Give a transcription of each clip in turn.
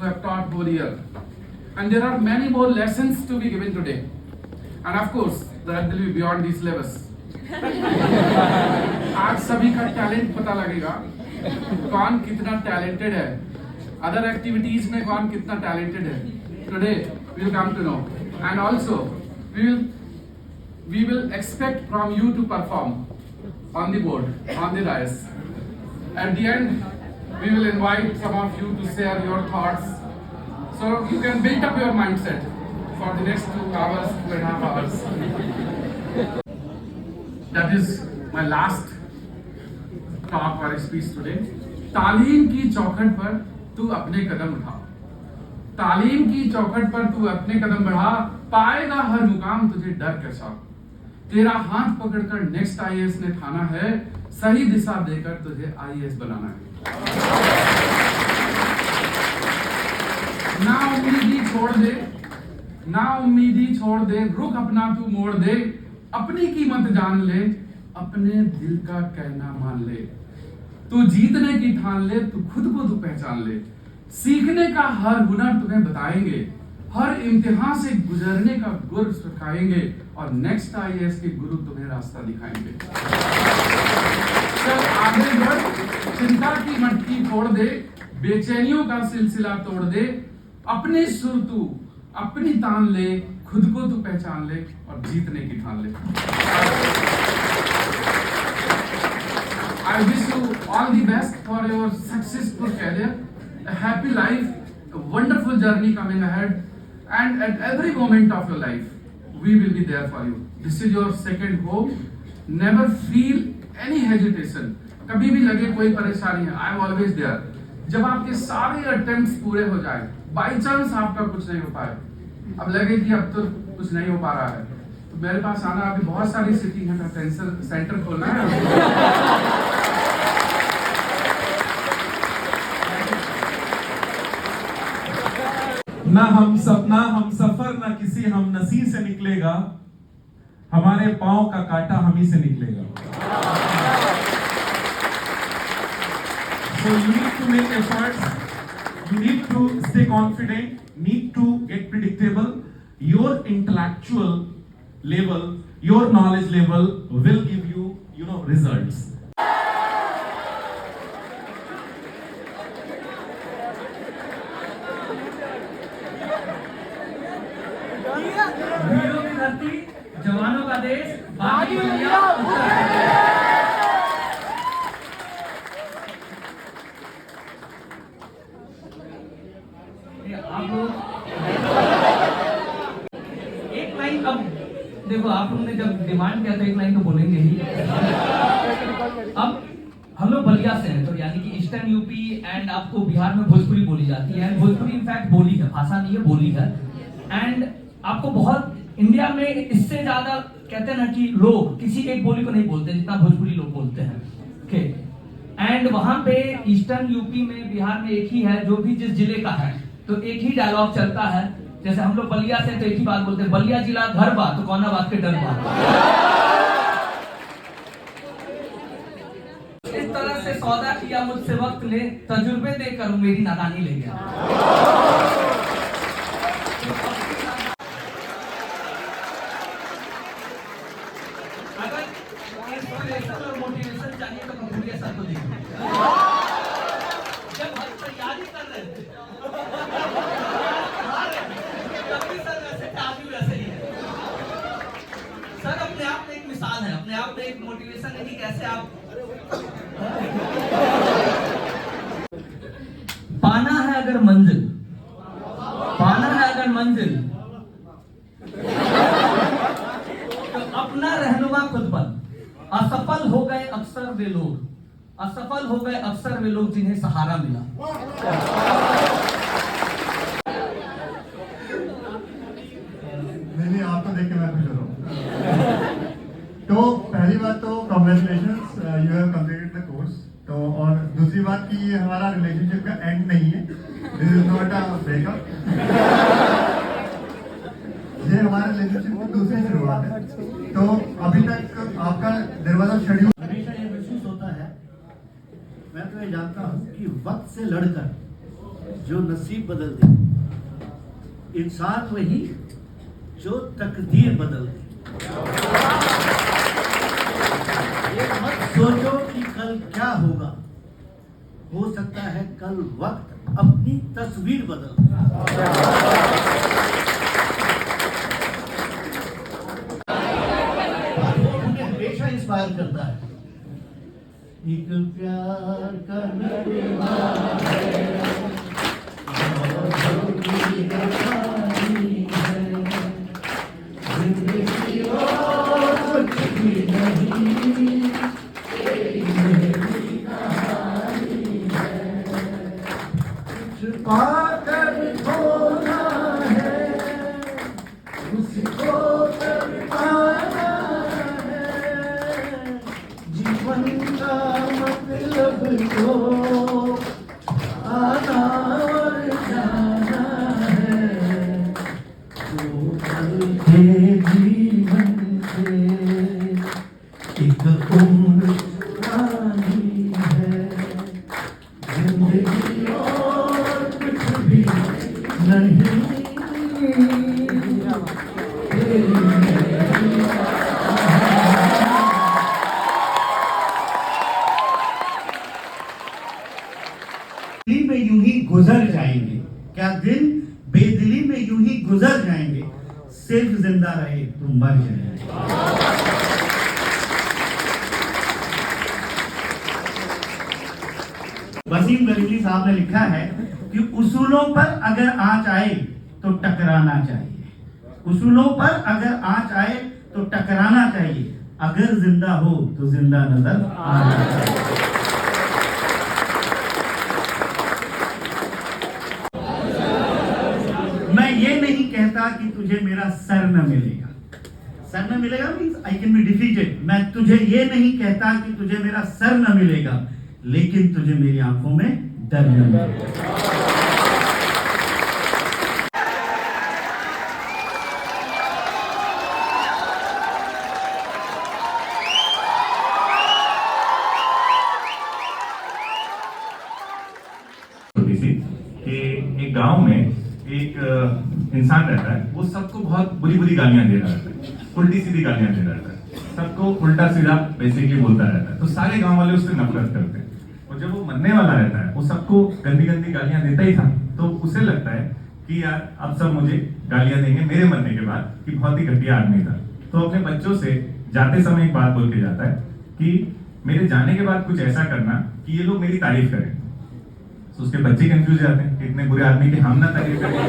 who have taught whole year. And there are many more lessons to be given today. And of course, that will be beyond these levels. आज सभी का talent पता लगेगा, कौन कितना talented है, other activities में कौन कितना टैलेंटेड है. Today we will come to know, and also we will expect from you to perform on the board, on the dais. At the end, we will invite some of you to share your thoughts, so you can build up your mindset for the next 2 hours, 2.5 hours. That is my last talk or speech today. तालीम की चौखट पर तू अपने कदम उठा. तालीम की चौखट पर तू अपने कदम बढ़ा, पाएगा हर मुकाम तुझे डर के साथ. तेरा हाथ पकड़कर नेक्स्ट आईएएस ने ठाना है, सही दिशा देकर तुझे आईएएस बनाना है. ना उम्मीदी छोड़ दे, ना उम्मीदी छोड़ दे, रुख अपना तू मोड़ दे, अपनी कीमत जान ले, अपने दिल का कहना मान ले. तू जीतने की ठान ले, तू खुद को तू पहचान ले. सीखने का हर हुनर तुम्हें बताएंगे, हर इम्तिहान से गुजरने का गुर सिखाएंगे, और नेक्स्ट आईएएस के गुरु तुम्हें रास्ता दिखाएंगे. चल आगे बढ़, चिंता की मटकी फोड़ दे, बेचैनियों का सिलसिला तोड़ दे, अपने सुर तू अपनी तान ले, खुद को तू पहचान ले, और जीतने की ठान ले. I wish you all the best for your successful career, a happy life, a wonderful journey coming ahead, and at every moment of your life, we will be there for you. This is your second home. Never feel any hesitation. कभी भी लगे कोई परेशानी है, I am always there. जब आपके सारे attempts पूरे हो जाए, बाई चांस आपका कुछ नहीं हो पाए, अब लगे कि अब तो कुछ नहीं हो पा रहा है, तो मेरे पास आना. अभी बहुत सारी सिटी है, सेंटर खोलना है. ना हम सफर ना किसी हम नसीब से निकलेगा, हमारे पांव का कांटा हम ही से निकलेगा. So you need to make efforts, you need to stay confident, need to get predictable. Your intellectual level, your knowledge level will give you, results. वीरों की धरती, जवानों का देश, बागी दुनिया एक लाइन. अब देखो, आप लोगों ने जब डिमांड किया तो एक लाइन तो बोलेंगे ही. अब हम लोग बलिया से हैं, तो यानी कि ईस्टर्न यूपी, एंड आपको बिहार में भोजपुरी बोली जाती है. भोजपुरी इनफैक्ट बोली है, भाषा नहीं है, बोली है. एंड आपको बहुत इंडिया में इससे ज्यादा कहते हैं ना कि लोग किसी एक बोली को नहीं बोलते जितना भोजपुरी लोग बोलते हैं. ओके, एंड वहां पे ईस्टर्न यूपी में, बिहार में एक ही है, जो भी जिस जिले का है तो एक ही डायलॉग चलता है. जैसे हम लोग बलिया से तो एक ही बात बोलते हैं, बलिया जिला घर बात तो कौना बात के डर बात. इस तरह से सौदा किया मुझसे वक्त ने, तजुर्बे देकर मेरी नादानी ले गया. अगर मोटिवेशन चाहिए तो कपूरिया सर को देखिए. जब हम तैयारी कर रहे थे तभी सर वैसे काफी वैसे ही है. सर अपने आप में एक मिसाल है, अपने आप में एक मोटिवेशन है कि कैसे आप पाना है अगर मंजिल, पाना है अगर मंजिल, तो अपना रहनुमा खुद बन. असफल हो गए अक्सर वे लोग, असफल हो गए अक्सर वे लोग जिन्हें सहारा मिला. नहीं, आपको देख के मैं खुश हो रहा हूँ. तो पहली बात तो congratulations, you have completed the course. तो और दूसरी बात कि ये हमारा रिलेशनशिप का एंड नहीं है, this is not a breakup. ये हमारे रिलेशनशिप की दूसरी शुरुआत है. तो अभी तक आपका दरवाजा शेड्यूल. हमेशा ये महसूस होता है, मैं तो ये जानता हूँ कि वक्त से लड़कर जो नसीब बदल दे, इंसान वही जो तकदीर बदल दे। ये मत सोचो कि कल क्या होगा, हो सकता है कल वक्त अपनी तस्वीर बदल दे। मुझे हमेशा इंस्पायर करता है। एक प्यार का नगमा है, और की कहानी है, जिंदगी और कुछ भी नहीं, तेरी मेरी कहानी है। कुछ पाकर खोना है, उसको कर पाना है, जीवन का मतलब तो आना और जाना है। तो पल के जीवन के एक उम्र चुरानी है, जिंदगी और कुछ भी नहीं। दिल्ली में यूं ही गुजर जाएंगे, क्या दिन बेदिली में यूं ही गुजर जाएंगे, सिर्फ जिंदा रहे तुम मर जाएंगे। वसीम गरीबी साहब ने लिखा है कि उसूलों पर अगर आंच आए तो टकराना चाहिए, उसूलों पर अगर आंच आए तो टकराना चाहिए, अगर जिंदा हो तो जिंदा नजर आना चाहिए। मैं ये नहीं कहता कि तुझे मेरा सर न मिलेगा, सर न मिलेगा means I can be defeated. मैं तुझे ये नहीं कहता कि तुझे मेरा सर न मिलेगा, लेकिन तुझे मेरी आंखों में डर न मिलेगा। कि एक गांव में एक इंसान रहता है, वो सबको बहुत बुरी बुरी गालियां दे रहा रहता है, उल्टी सीधी गालियां दे रहा रहता है, सबको उल्टा सीधा बेसिकली बोलता रहता है। तो सारे गांव वाले उससे नफरत करते हैं, और जब वो मरने वाला रहता है वो सबको गंदी गंदी गालियां देता ही था। तो उसे लगता है कि यार अब सब मुझे गालियां देंगे मेरे मरने के बाद, कि बहुत ही घटिया आदमी था। तो अपने बच्चों से जाते समय एक बात बोल के जाता है कि मेरे जाने के बाद कुछ ऐसा करना कि ये लोग मेरी तारीफ करें। तो उसके बच्चे कंफ्यूज जाते हैं कि इतने बुरे आदमी की हम ना तारीफ करेंगे,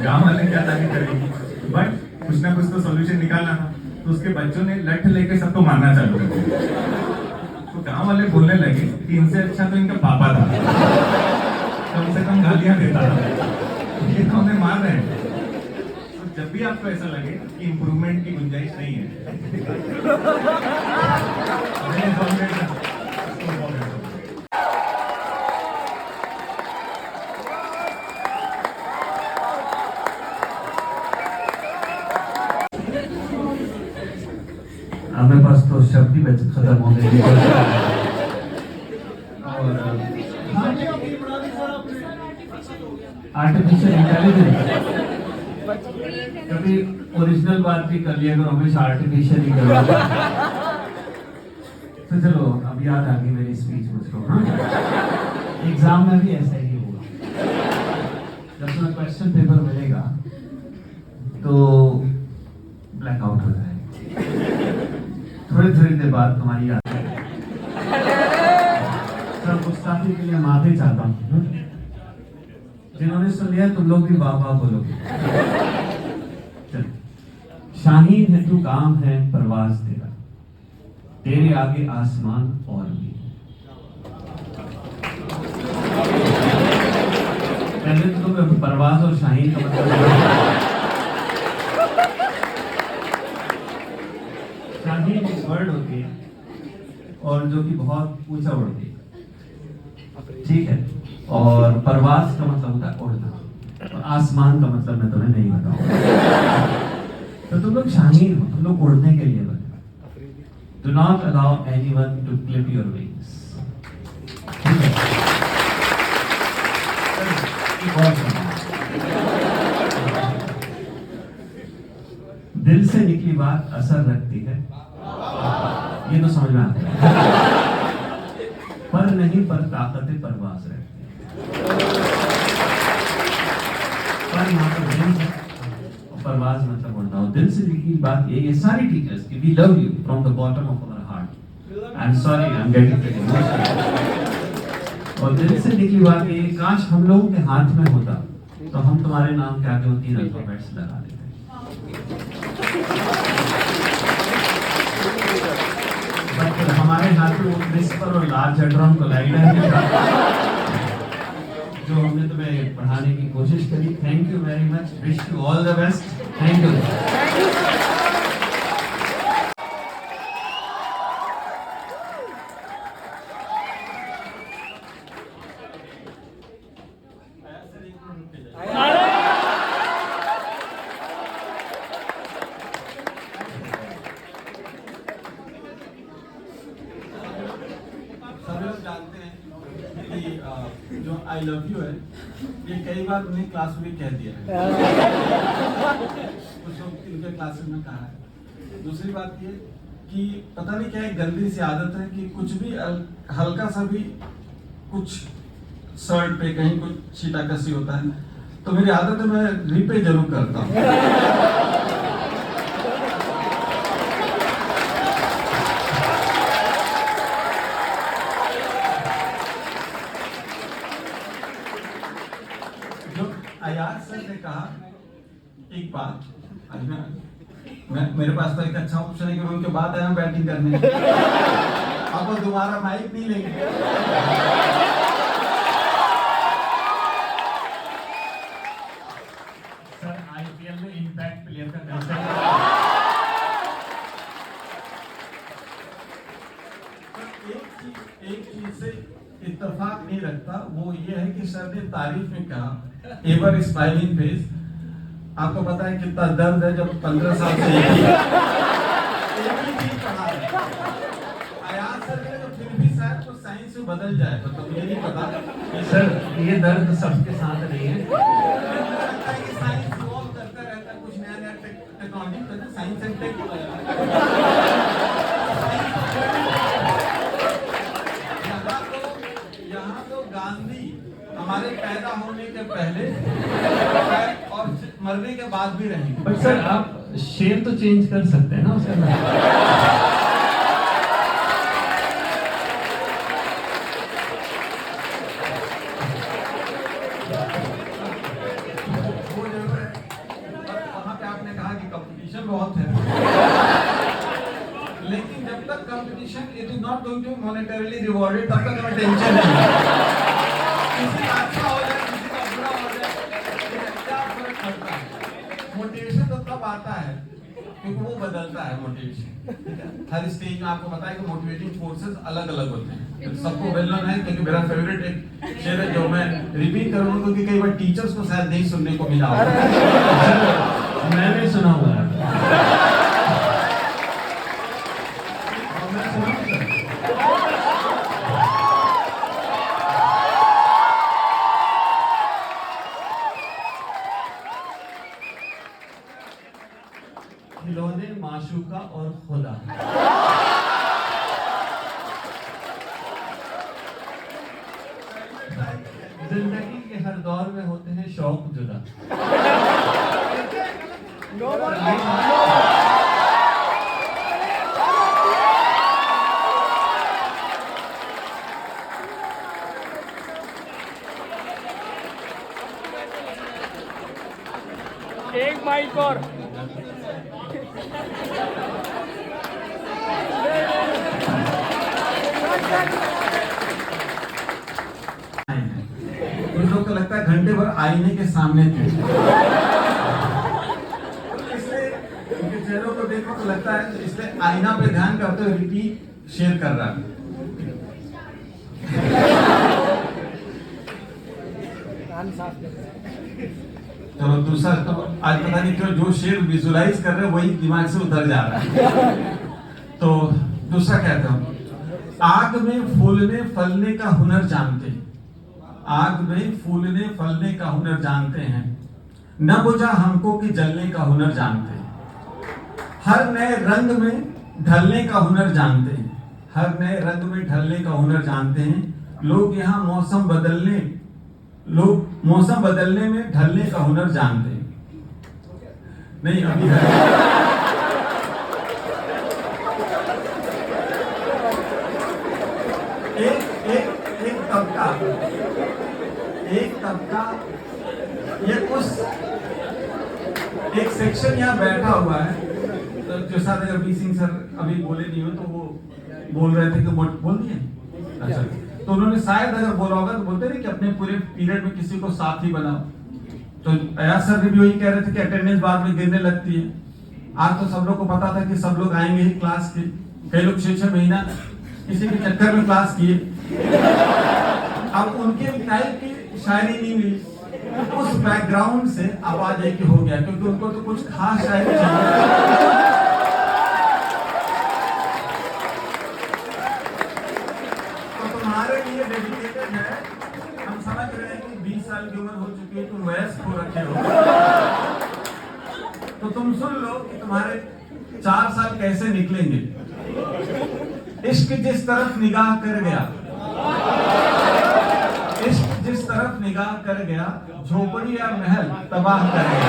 गांव वाले क्या तारीफ करेंगे, बट कुछ ना कुछ तो सॉल्यूशन निकालना था। तो उसके बच्चों ने लठ लेके सबको मारना चालू कर दिया। तो गांव वाले बोलने लगे कि इनसे अच्छा तो इनका पापा था, कम से कम गालियां देता था, ये तो हमें मार रहे हैं। तो जब भी आपको ऐसा लगे कि इंप्रूवमेंट की गुंजाइश नहीं है, हमें पास तो शब्द ही खत्म हो गए। और आर्टिफिशियल इंटेलिजेंस, कभी ओरिजिनल बात भी कर लिया करो, हमेशा आर्टिफिशियल ही करो। तो चलो अब याद आ गई मेरी स्पीच मुझको। हाँ, एग्जाम में भी ऐसा ही होगा, जब तुम्हें क्वेश्चन पेपर मिलेगा तो ब्लैकआउट हो जाएगा, थोड़ी थोड़ी देर बाद तुम्हारी याद आएगी। सब गुस्ताखी के लिए माफी चाहता हूँ, जिन्होंने सुन लिया तुम लोग भी वाह वाह बोलोगे। चल, शाहीन है तू, काम है परवाज तेरा, तेरे आगे आसमान और भी। पहले तो तुम्हें परवाज और शाहीन का मतलब, शाहीन एक वर्ड होती है और जो कि बहुत ऊंचा उड़ती है, ठीक है, और परवाज का मतलब होता है उड़ना, और आसमान का मतलब मैं तुम्हें नहीं बताऊंगा। तो तुम लोग शाहीन हो, तुम लोग उड़ने के लिए बने। Do not allow anyone to clip your wings, ठीक है? एक और सवाल। दिल से निकली बात असर रखती है, ये तो समझ में आता है। पर नहीं पर ताकतें परवाज रहती है। पर यहाँ पर दिल है और परवाज मतलब उड़ना। और दिल से निकली बात ये सारी टीचर्स की we love you from the bottom of our heart. I am sorry, I am getting emotional. और दिल से निकली बात ये, काश हम लोगों के हाथ में होता तो हम तुम्हारे नाम के आगे वो 3 अल्फाबेट्स लगा देते। बट हमारे हाथ में वो क्रिस्पर और लार्ज हेड्रॉन कोलाइडर है जो हमने तुम्हें पढ़ाने की कोशिश करी। Thank you very much, wish you all the best. Thank you. सभी लोग जानते हैं कि जो आई लव यू है ये कई बार उन्हें क्लास में कह दिया है, कुछ लोग इनके क्लासेस में कहा है। दूसरी बात ये कि पता नहीं क्या एक गंदी सी आदत है कि कुछ भी हल्का सा भी कुछ शर्ट पे कहीं कुछ छीटाकसी होता है तो मेरी आदत है मैं रीपे जरूर करता हूँ। अयाज सर ने कहा एक बात, आज मैं मेरे पास तो एक अच्छा ऑप्शन है कि मैं उनके बाद आया बैटिंग करने। अब वो दोबारा माइक नहीं लेंगे। सर आईपीएल में इम्पैक्ट प्लेयर का कंसेप्ट एक चीज से इत्तेफाक नहीं रखता, वो ये है कि सर ने तारीफ में कहा एवर स्माइलिंग फेस। आपको पता है कितना दर्द है जब 15 साल से एक ही चीज पढ़ा रहे हैं। अयाज सर ने तो फिर भी शायद तो साइंस में बदल जाए तो मुझे नहीं पता। सर ये दर्द सबके साथ नहीं है। साइंस इवॉल्व करता रहता है, कुछ नया नया टेक्नोलॉजी करता है, साइंस एंड टेक। यहाँ तो गांधी हमारे पैदा होने के पहले और मरने के बाद भी रहेंगे। बट सर आप शेर तो चेंज कर सकते हैं ना उसके अंदर। वो जरूर है। वहाँ पे आपने कहा कि कंपटीशन बहुत है, लेकिन जब तक competition it is not going to monetarily rewarded तब तक हमें टेंशन नहीं है। किसी का अच्छा हो जाए, किसी का बुरा हो जाए, क्या फर्क पड़ता है। मोटिवेशन तो तब आता है क्योंकि वो बदलता है मोटिवेशन। हर स्टेज में आपको पता है कि मोटिवेटिंग फोर्सेस अलग अलग होते हैं। तो सबको वेल नोन है क्योंकि मेरा फेवरेट एक शेर है जो मैं रिपीट करूंगा क्योंकि कई बार टीचर्स को शायद नहीं सुनने को मिला होगा। मैंने सुना हुआ है। खिलौने माशूका और खुदा। जिंदगी के हर दौर में होते हैं शौक जुदा। एक माइक और कुछ लोग को लगता है घंटे भर आईने के सामने थे, इसलिए उनके चेहरों को देखो तो लगता है इसलिए आईना पे ध्यान करते हुए रिपीट शेयर कर रहा है। चलो दूसरा तो आज पता नहीं क्यों जो शेर विजुलाइज कर रहे हैं वही दिमाग से उतर जा रहा है। तो दूसरा कहता हूं, आग में फूलने फलने का हुनर जानते, आग में फूलने फलने का हुनर जानते हैं, न बुझा हमको कि जलने का हुनर जानते हैं। हर नए रंग में ढलने का हुनर जानते हैं, हर नए रंग में ढलने का हुनर जानते हैं। लोग यहाँ मौसम बदलने में ढलने का हुनर जानते हैं। नहीं अभी एक तबका ये कुछ एक सेक्शन यहाँ बैठा हुआ है, तो जो साथ अगर बी सिंह सर अभी बोले नहीं हो तो वो बोल रहे थे कि बोल दिए। अच्छा, तो उन्होंने शायद अगर बोला होगा तो बोलते नहीं कि अपने पूरे पीरियड में किसी को साथी बनाओ। तो अयाज सर भी वही कह रहे थे कि अटेंडेंस बाद में गिरने लगती है। आज तो सब लोग को पता था कि सब लोग आएंगे ही क्लास के, कई लोग 6-6 महीना किसी के चक्कर में क्लास किए। अब उनके टाइप की शायरी नहीं मिली, उस बैकग्राउंड से आवाज एक हो गया, क्योंकि उनको तो कुछ खास शायरी चाहिए। तुम्हारे लिए डेडिकेटेड है। हम समझ रहे हैं कि 20 साल की उम्र हो चुकी है, तुम वयस्क हो रखे हो, तो तुम सुन लो कि तुम्हारे 4 साल कैसे निकलेंगे। इश्क जिस तरफ निगाह कर गया, इश्क जिस तरफ निगाह कर गया, झोपड़ी या महल तबाह कर गया।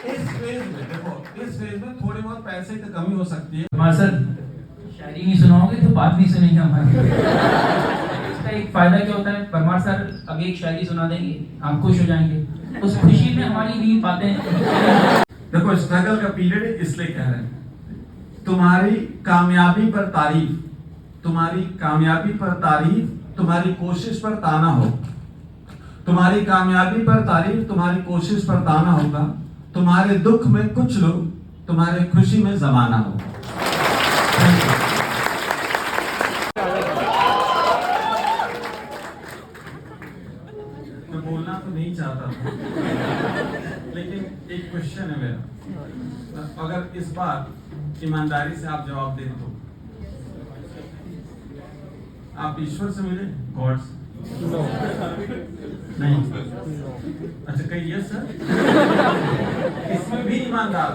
इस फेज में देखो, इस फेज में थोड़ी बहुत पैसे की कमी हो सकती है। हमारे सर शायरी नहीं सुनाओगे तो बात नहीं सुनेंगे हमारी। इसका एक फायदा क्या होता है, परमार सर अभी एक शायरी सुना देंगे, आप खुश हो जाएंगे, उस खुशी में हमारी भी बातें। देखो स्ट्रगल का पीरियड है, इसलिए कह रहे हैं तुम्हारी कामयाबी पर तारीफ, तुम्हारी कामयाबी पर तारीफ, तुम्हारी कोशिश पर ताना हो। तुम्हारी कामयाबी पर तारीफ, तुम्हारी कोशिश पर ताना होगा। तुम्हारे दुख में कुछ लोग, तुम्हारे खुशी में जमाना होगा। मैं बोलना तो नहीं चाहता था, लेकिन एक क्वेश्चन है मेरा, अगर इस बार ईमानदारी से आप जवाब दें तो आप ईश्वर से मिले, गॉड से? नहीं। अच्छा कहिए यस सर, इसमें भी ईमानदार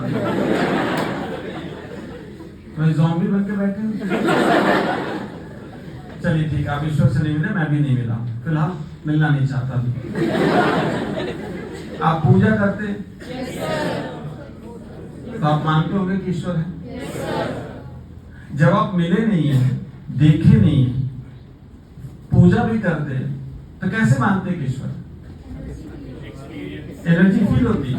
मैं ज़ॉम्बी बन के बैठे हूँ। चलिए ठीक, आप ईश्वर से नहीं मिले, मैं भी नहीं मिला, फिलहाल मिलना नहीं चाहता भी। आप पूजा करते हैं? तो आप मानते होंगे कि ईश्वर है? जब आप मिले नहीं है, देखे नहीं है, पूजा भी करते हैं, तो कैसे मानते हैं कि ईश्वर? एनर्जी फील होती है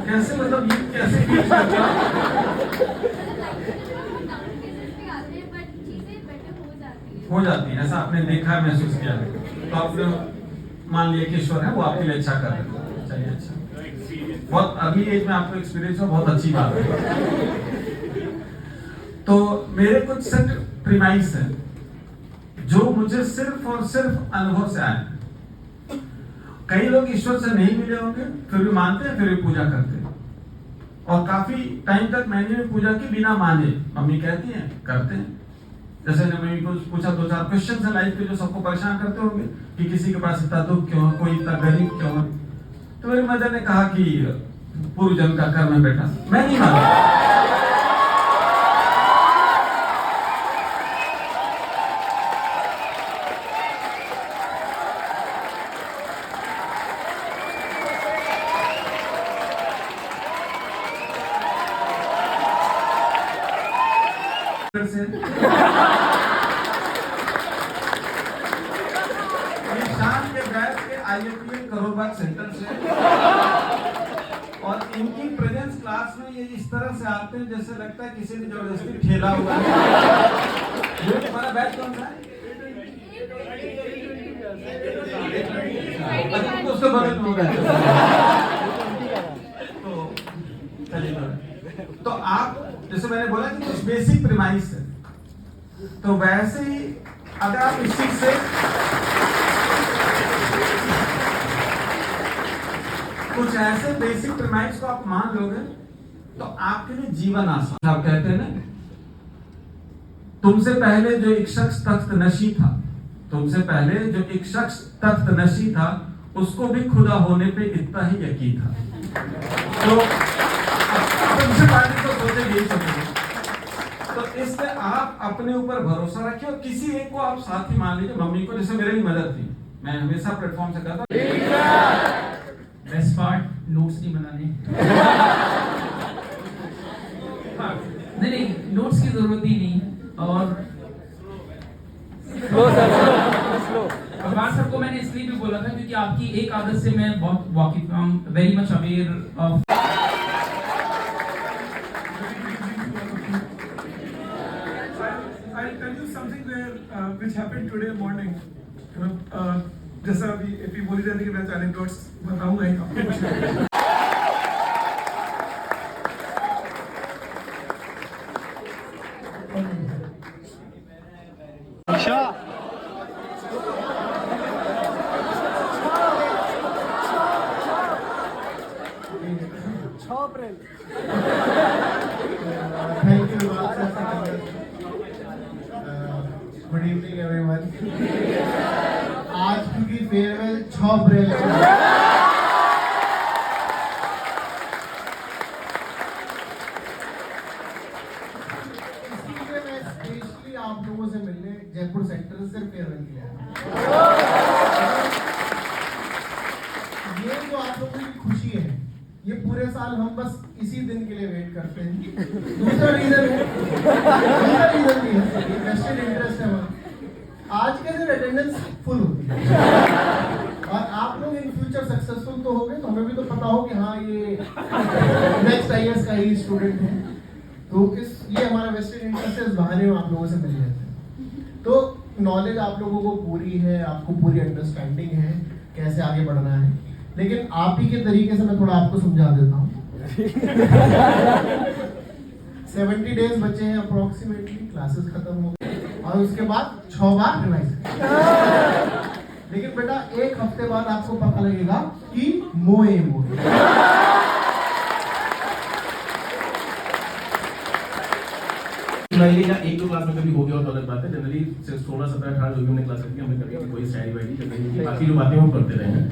कैसे, मतलब ये कैसे फील करता? हो जाती है, ऐसा आपने देखा, महसूस किया, तो आपने मान लिया कि ईश्वर है, वो आपके लिए अच्छा कर रहे हैं। चलिए अच्छा, बहुत अर्ली एज में आपको एक्सपीरियंस हो, बहुत अच्छी बात है। तो मेरे कुछ सेट प्रीमाइस है जो मुझे सिर्फ और सिर्फ अनुभव से आए। कई लोग ईश्वर से नहीं मिले होंगे, फिर भी मानते हैं, फिर भी पूजा करते हैं, और काफी टाइम तक मैंने भी पूजा की बिना माने। मम्मी कहती हैं करते हैं, जैसे मम्मी को पूछा 2-4 क्वेश्चन है लाइफ के जो सबको परेशान करते होंगे कि किसी के पास इतना दुख क्यों है, कोई इतना गरीब क्यों है, तो मेरी मदर ने कहा कि पूर्व जन्म का कर्म है बेटा। मैं नहीं मानता, शाम के बैठ के IITM करोलबाग सेंटर से, और इनकी प्रेजेंस क्लास में ये इस तरह से आते हैं जैसे लगता है किसी ने जबरदस्ती ठेला हुआ है। ये तुम्हारा बैच कौन सा है? तो उसके बगल में होगा। तो चलिए, तो आप जैसे मैंने बोला कि कुछ बेसिक प्रीमाइस है, तो वैसे ही अगर आप इस चीज से कुछ ऐसे बेसिक प्रीमाइस को आप मान लोगे तो आपके लिए जीवन आसान। आप कहते हैं ना तुमसे पहले जो एक शख्स तख्त नशी था, तुमसे पहले जो एक शख्स तख्त नशी था, उसको भी खुदा होने पे इतना ही यकीन था। तो तुमसे पहले तो सोचे यही समझे। तो इससे आप अपने ऊपर भरोसा रखिए और किसी एक को आप साथ ही मान लीजिए। मम्मी को, जैसे मेरी मदद थी, मैं हमेशा प्लेटफॉर्म से कहता बेस्ट पार्ट नोट्स नहीं बनाने। हाँ, नहीं नोट्स की जरूरत ही नहीं। और भगवान सर को मैंने इसलिए भी बोला था क्योंकि आपकी एक आदत से मैं बहुत वाकिफ हूँ, very much aware of. I'll tell you something which happened today morning. जैसा अभी एपी बोली जाती है कि मैं एनेक्डोट्स बताऊंगा ही आपको। Thank you, good evening everyone. आज की फेयरवेल 6 अप्रैल को इसलिए मैं स्पेशली आप लोगों से मिलने जयपुर सेक्टर से फेयरवेल के लिए आया। ये जो आप लोगों की खुशी है, ये पूरे साल हम बस इसी दिन के लिए वेट करते हैं। दूसरा रीजन भी है, वेस्टेड इंटरेस्ट है हमारा। आज के दिन अटेंडेंस फुल होती है और आप लोग इन फ्यूचर सक्सेसफुल तो हो गए, तो हमें भी तो पता हो कि हाँ ये नेक्स्ट आईएएस का ही स्टूडेंट है। तो ये हमारा वेस्टेड इंटरेस्ट है, इस बहाने में आप लोगों से मिल जाते हैं। तो नॉलेज आप लोगों को पूरी है, आपको पूरी अंडरस्टैंडिंग है कैसे आगे बढ़ना है, लेकिन आप ही के तरीके से मैं थोड़ा आपको समझा देता हूँ। 70 डेज बचे हैं अप्रोक्सीमेटली, क्लासेस खत्म हो गए और उसके बाद 6 बार रिवाइज। लेकिन बेटा 1 हफ्ते बाद आपको पता लगेगा कि मोए का 1-2 क्लास में कभी हो गया और तो अलग बात है। जनरली 16, 17, 18 जो भी हमने क्लास रखी हमने कभी कोई शायरी वायरी चल रही है, बाकी जो बातें हम करते रहे हैं।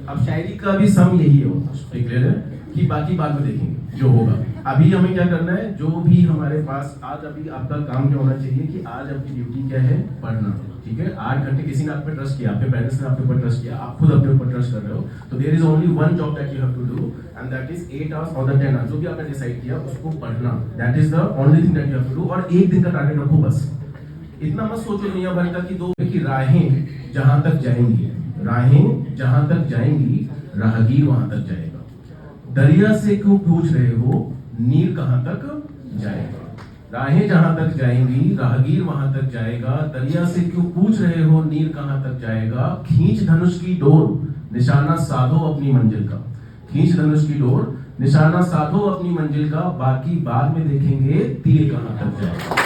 अब शायरी का भी सम यही है, क्लियर है कि बाकी बाद में देखेंगे जो होगा। अभी हमें क्या करना है, जो भी हमारे पास आज अभी आपका काम क्या होना चाहिए कि आज आपकी ड्यूटी क्या है, पढ़ना। ठीक है, 8 घंटे किसी ने आप पे ट्रस्ट किया, आपके पेरेंट्स ने आपके ऊपर ट्रस्ट किया, आप खुद अपने ऊपर ट्रस्ट कर रहे हो, तो there is only one job that you have to do and that is 8 hours और 10 आवर्स जो भी आपने डिसाइड किया उसको पढ़ना। That is the only thing that you have to do. और 1 दिन का टारगेट रखो बस। इतना मत सोचो दुनिया भर का कि 2 की राहें जहां तक जाएंगी, राहें जहां तक जाएंगी राहगीर वहां तक जाएगा। दरिया से क्यों पूछ रहे हो, नीर कहां तक जाएगा। राहें जहां तक जाएंगी राहगीर वहां तक जाएगा। दरिया से क्यों पूछ रहे हो, नीर कहां तक जाएगा। खींच धनुष की डोर, निशाना साधो अपनी मंजिल का। खींच धनुष की डोर, निशाना साधो अपनी मंजिल का। बाकी बाद में देखेंगे तीर कहां तक जाएगा।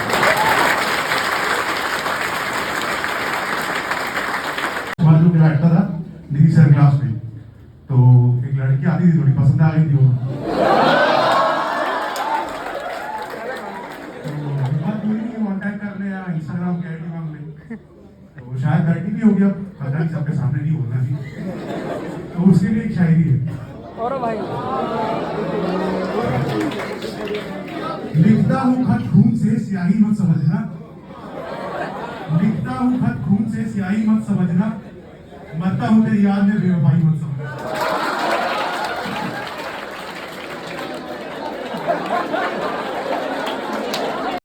जो मेरा अड्डा था निधि सर क्लास में, तो एक लड़की आती थी, थोड़ी पसंद आ गई थी वो। कांटेक्ट कर ले या इंस्टाग्राम की आईडी मांग ले, तो शायद गलती भी होगी, अब पता नहीं सबके सामने नहीं बोलना थी, तो उसके लिए एक शायरी है। और भाई लिखता हूँ खत खून से स्याही मत समझना, लिखता हूँ खत खून से स्याही मत समझना, मरता हूँ तेरी याद में बेवफाई मत समझना।